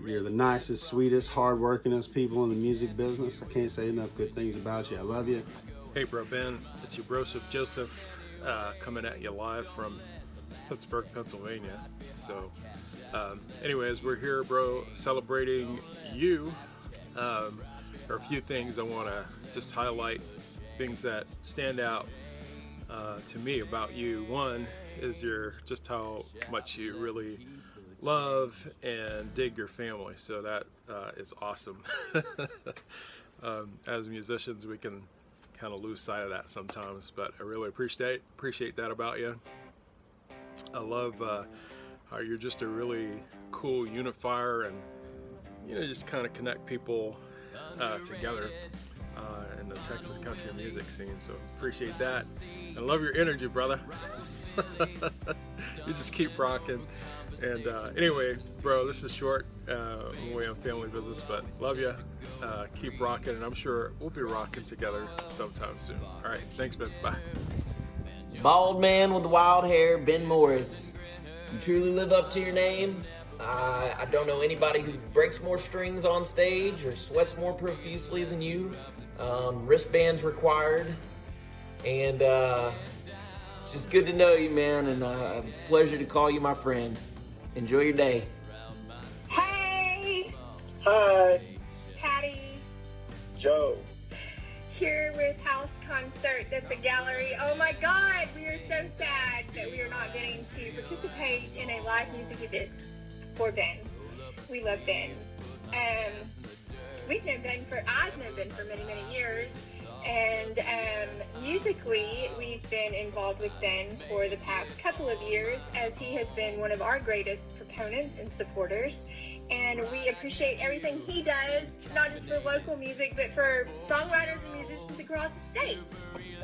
You're the nicest, sweetest, hard-workingest people in the music business. I can't say enough good things about you. I love you. Hey, bro, Ben. It's your broseph Joseph coming at you live from Pittsburgh, Pennsylvania. So, anyways, we're here, bro, celebrating you. There are a few things I want to just highlight, things that stand out to me about you. One is just how much you really love and dig your family. So that is awesome. As musicians, we can kind of lose sight of that sometimes, but I really appreciate that about you. I love how you're just a really cool unifier, and just kind of connect people together in the Texas country music scene. So appreciate that. I love your energy, brother. You just keep rocking. And anyway, bro, this is short. I'm away on family business, but love you. Keep rocking, and I'm sure we'll be rocking together sometime soon. All right, thanks, man. Bye. Bald man with the wild hair, Ben Morris. You truly live up to your name. I don't know anybody who breaks more strings on stage or sweats more profusely than you. Wristbands required. And it's just good to know you, man, and a pleasure to call you my friend. Enjoy your day. Hey! Hi, Patty. Joe. Here with house concerts at the gallery. Oh my God, we are so sad that we are not getting to participate in a live music event for Ben. We love Ben. I've known Ben for many, many years. And musically, we've been involved with Ben for the past couple of years, as he has been one of our greatest proponents and supporters. And we appreciate everything he does, not just for local music, but for songwriters and musicians across the state.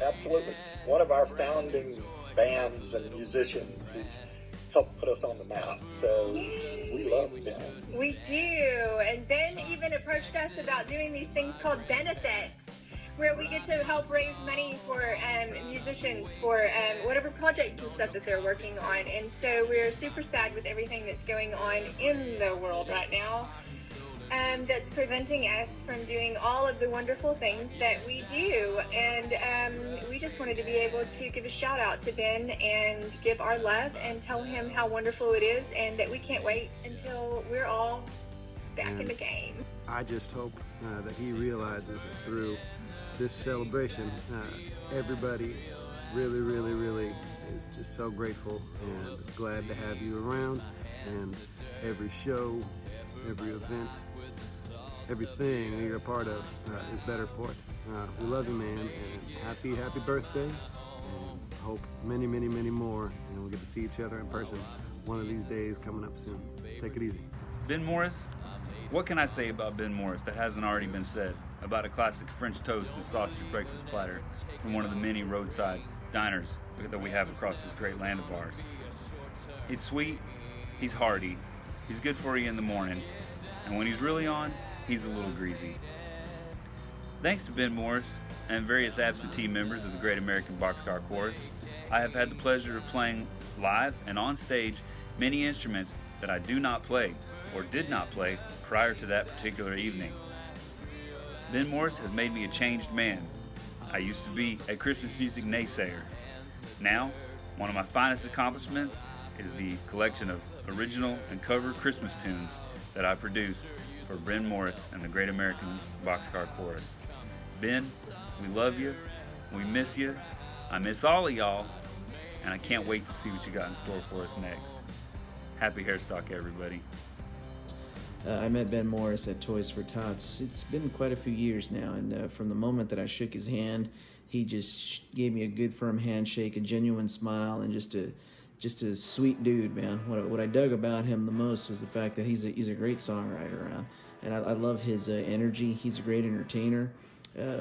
Absolutely. One of our founding bands and musicians has helped put us on the map. So we love Ben. We do. And Ben even approached us about doing these things called benefits, where we get to help raise money for musicians for whatever projects and stuff that they're working on. And so we're super sad with everything that's going on in the world right now, that's preventing us from doing all of the wonderful things that we do. And we just wanted to be able to give a shout out to Ben and give our love and tell him how wonderful it is, and that we can't wait until we're all back in the game. I just hope that he realizes that through this celebration, everybody really, really, really is just so grateful and glad to have you around. And every show, every event, everything that you're a part of is better for it. We love you, man, and happy birthday, and hope many, many, many more, and we'll get to see each other in person one of these days coming up soon. Take it easy. Ben Morris? What can I say about Ben Morris that hasn't already been said about a classic French toast and sausage breakfast platter from one of the many roadside diners that we have across this great land of ours? He's sweet, he's hearty, he's good for you in the morning, and when he's really on, he's a little greasy. Thanks to Ben Morris and various absentee members of the Great American Boxcar Chorus, I have had the pleasure of playing live and on stage many instruments that I do not play or did not play prior to that particular evening. Ben Morris has made me a changed man. I used to be a Christmas music naysayer. Now, one of my finest accomplishments is the collection of original and cover Christmas tunes that I produced for Ben Morris and the Great American Boxcar Chorus. Ben, we love you, we miss you, I miss all of y'all, and I can't wait to see what you got in store for us next. Happy Hairstock, everybody. I met Ben Morris at Toys for Tots. It's been quite a few years now, and from the moment that I shook his hand, he just gave me a good firm handshake, a genuine smile, and just a sweet dude, man. What I dug about him the most was the fact that he's a great songwriter, and I love his energy. He's a great entertainer.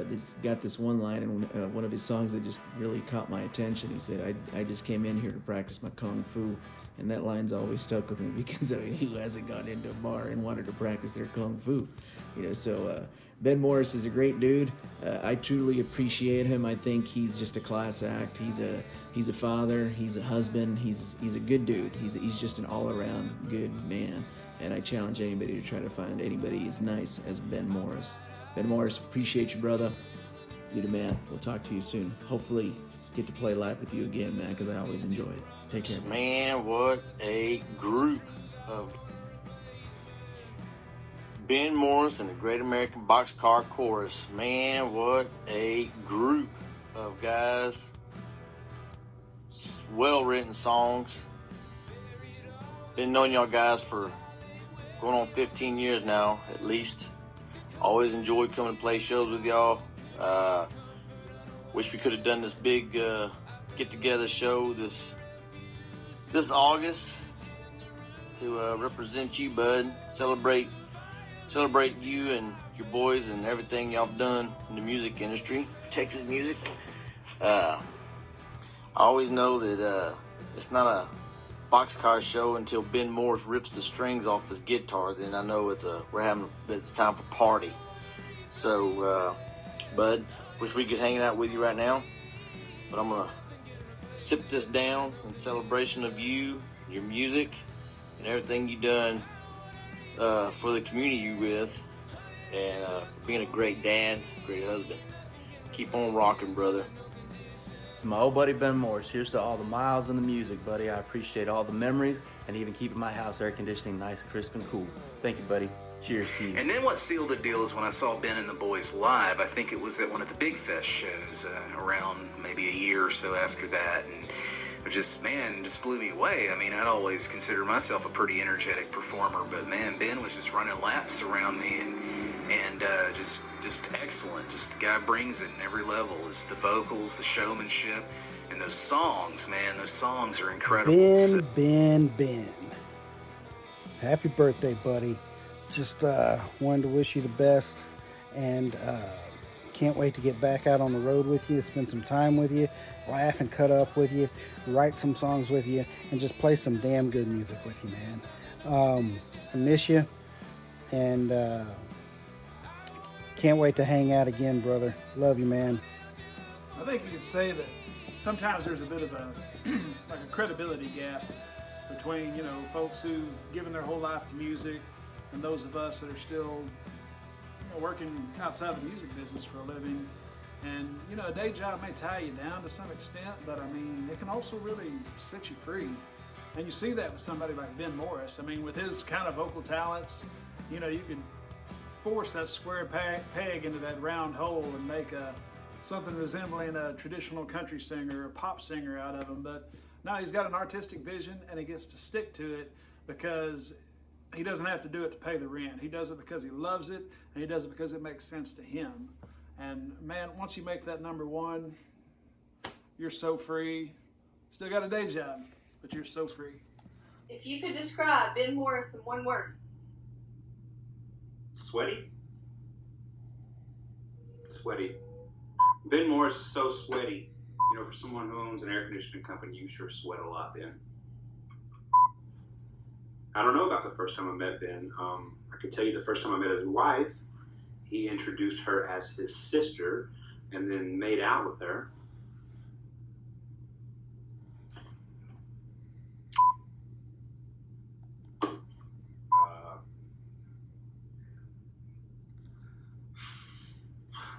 He's got this one line in one of his songs that just really caught my attention. He said, I just came in here to practice my kung fu. And that line's always stuck with me because who hasn't gone into a bar and wanted to practice their kung fu? So Ben Morris is a great dude. I truly appreciate him. I think he's just a class act. He's a father. He's a husband. He's a good dude. He's just an all-around good man. And I challenge anybody to try to find anybody as nice as Ben Morris. Ben Morris, appreciate you, brother. You're the man. We'll talk to you soon. Hopefully get to play live with you again, man, because I always enjoy it. Take care, Man, what a group of Ben Morris and the Great American Boxcar Chorus. Man, what a group of guys. Well-written songs. Been knowing y'all guys for going on 15 years now, at least. Always enjoyed coming to play shows with y'all. Wish we could have done this big get-together show this August to represent you, bud. Celebrate you and your boys and everything y'all have done in the music industry, Texas music. I always know that it's not a boxcar show until Ben Morris rips the strings off his guitar. Then I know it's time for party. So, bud, wish we could hang out with you right now, but I'm gonna sip this down in celebration of you, your music, and everything you done for the community you with, and for being a great dad, great husband. Keep on rocking, brother. My old buddy Ben Morris, here's to all the miles in the music, buddy. I appreciate all the memories and even keeping my house air conditioning nice, crisp, and cool. Thank you, buddy. Cheers to you. And then what sealed the deal is when I saw Ben and the boys live. I think it was at one of the Big Fest shows around maybe a year or so after that. And it just blew me away. I mean, I'd always considered myself a pretty energetic performer, but man, Ben was just running laps around me and just excellent. Just the guy brings it in every level. Just the vocals, the showmanship, and those songs, man. Those songs are incredible. Ben. Happy birthday, buddy. Just wanted to wish you the best, and can't wait to get back out on the road with you, spend some time with you, laugh and cut up with you, write some songs with you, and just play some damn good music with you, man. I miss you, and can't wait to hang out again, brother. Love you, man. I think you could say that sometimes there's a bit of a credibility gap between, folks who've given their whole life to music and those of us that are still working outside the music business for a living. And, a day job may tie you down to some extent, but I mean, it can also really set you free. And you see that with somebody like Ben Morris. I mean, with his kind of vocal talents, you can force that square peg into that round hole and make something resembling a traditional country singer or pop singer out of him. But now he's got an artistic vision, and he gets to stick to it because he doesn't have to do it to pay the rent. He does it because he loves it, and he does it because it makes sense to him. And man, once you make that number one, you're so free. Still got a day job, but you're so free. If you could describe Ben Morris in one word. Sweaty? Sweaty. Ben Morris is so sweaty. You know, for someone who owns an air conditioning company, you sure sweat a lot, Ben. I don't know about the first time I met Ben. I could tell you the first time I met his wife, he introduced her as his sister and then made out with her.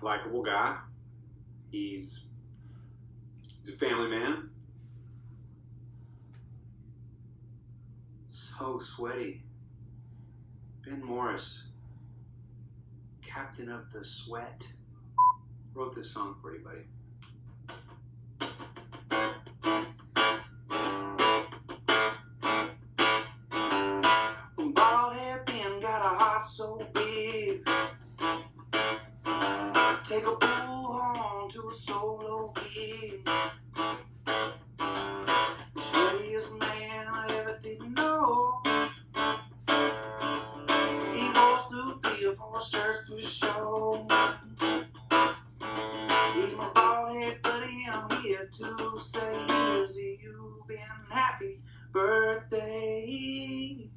Likeable guy. He's a family man. So sweaty. Ben Morris, captain of the sweat, wrote this song for you, buddy. Bald head Ben got a heart so big. Take a bull horn to a solo gig. Sweatiest man I ever did know. He goes through beer for a search for show. He's my bald head buddy, I'm here to say here's to you, Ben, happy birthday.